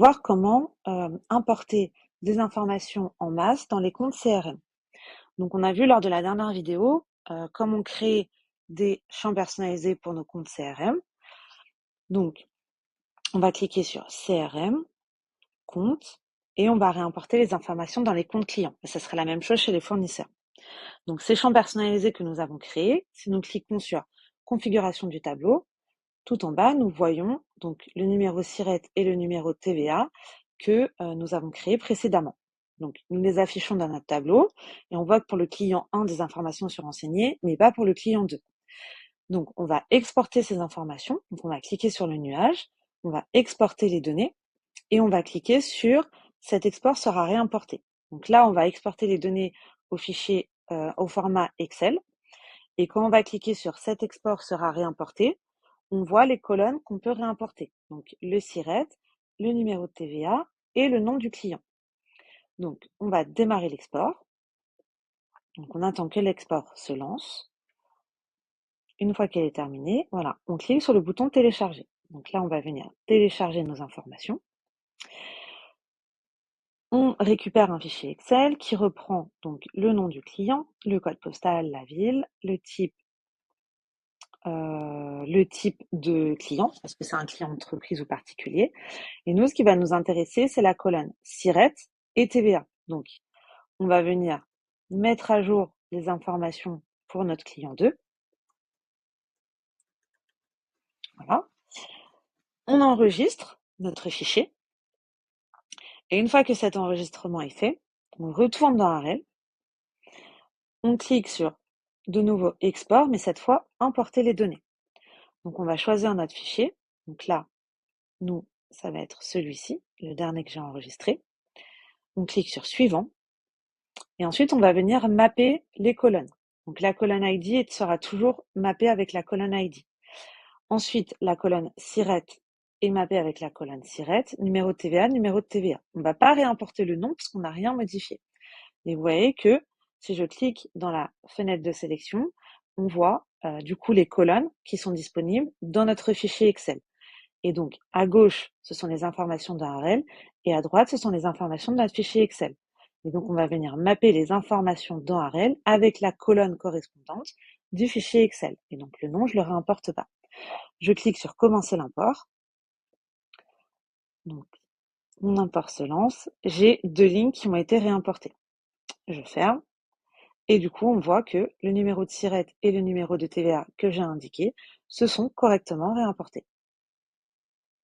Voir comment importer des informations en masse dans les comptes CRM. Donc, on a vu lors de la dernière vidéo comment créer des champs personnalisés pour nos comptes CRM. Donc, on va cliquer sur CRM, compte, et on va réimporter les informations dans les comptes clients. Et ça serait la même chose chez les fournisseurs. Donc, ces champs personnalisés que nous avons créés, si nous cliquons sur configuration du tableau, tout en bas, nous voyons donc le numéro SIRET et le numéro de TVA que nous avons créés précédemment. Donc, nous les affichons dans notre tableau et on voit que pour le client 1, des informations sont renseignées, mais pas pour le client 2. Donc, on va exporter ces informations. Donc, on va cliquer sur le nuage, on va exporter les données et on va cliquer sur cet export sera réimporté. Donc là, on va exporter les données au fichier au format Excel. Et quand on va cliquer sur cet export sera réimporté, on voit les colonnes qu'on peut réimporter. Donc le SIRET, le numéro de TVA et le nom du client. Donc on va démarrer l'export. Donc on attend que l'export se lance. Une fois qu'elle est terminée, voilà, on clique sur le bouton télécharger. Donc là, on va venir télécharger nos informations. On récupère un fichier Excel qui reprend donc le nom du client, le code postal, la ville, le type de client, parce que c'est un client d'entreprise ou particulier. Et nous, ce qui va nous intéresser, c'est la colonne SIRET et TVA. Donc, on va venir mettre à jour les informations pour notre client 2. Voilà. On enregistre notre fichier. Et une fois que cet enregistrement est fait, on retourne dans AREL. On clique sur de nouveau export, mais cette fois, importer les données. Donc, on va choisir notre fichier. Donc là, nous, ça va être celui-ci, le dernier que j'ai enregistré. On clique sur suivant. Et ensuite, on va venir mapper les colonnes. Donc la colonne ID sera toujours mappée avec la colonne ID. Ensuite, la colonne SIRET est mappée avec la colonne SIRET, numéro de TVA, numéro de TVA. On ne va pas réimporter le nom parce qu'on n'a rien modifié. Et vous voyez que si je clique dans la fenêtre de sélection, on voit du coup les colonnes qui sont disponibles dans notre fichier Excel. Et donc, à gauche, ce sont les informations d'un RL et à droite, ce sont les informations de notre fichier Excel. Et donc, on va venir mapper les informations dans RL avec la colonne correspondante du fichier Excel. Et donc, le nom, je ne le réimporte pas. Je clique sur commencer l'import. Donc, mon import se lance. J'ai 2 lignes qui ont été réimportées. Je ferme. Et du coup, on voit que le numéro de SIRET et le numéro de TVA que j'ai indiqué se sont correctement réimportés.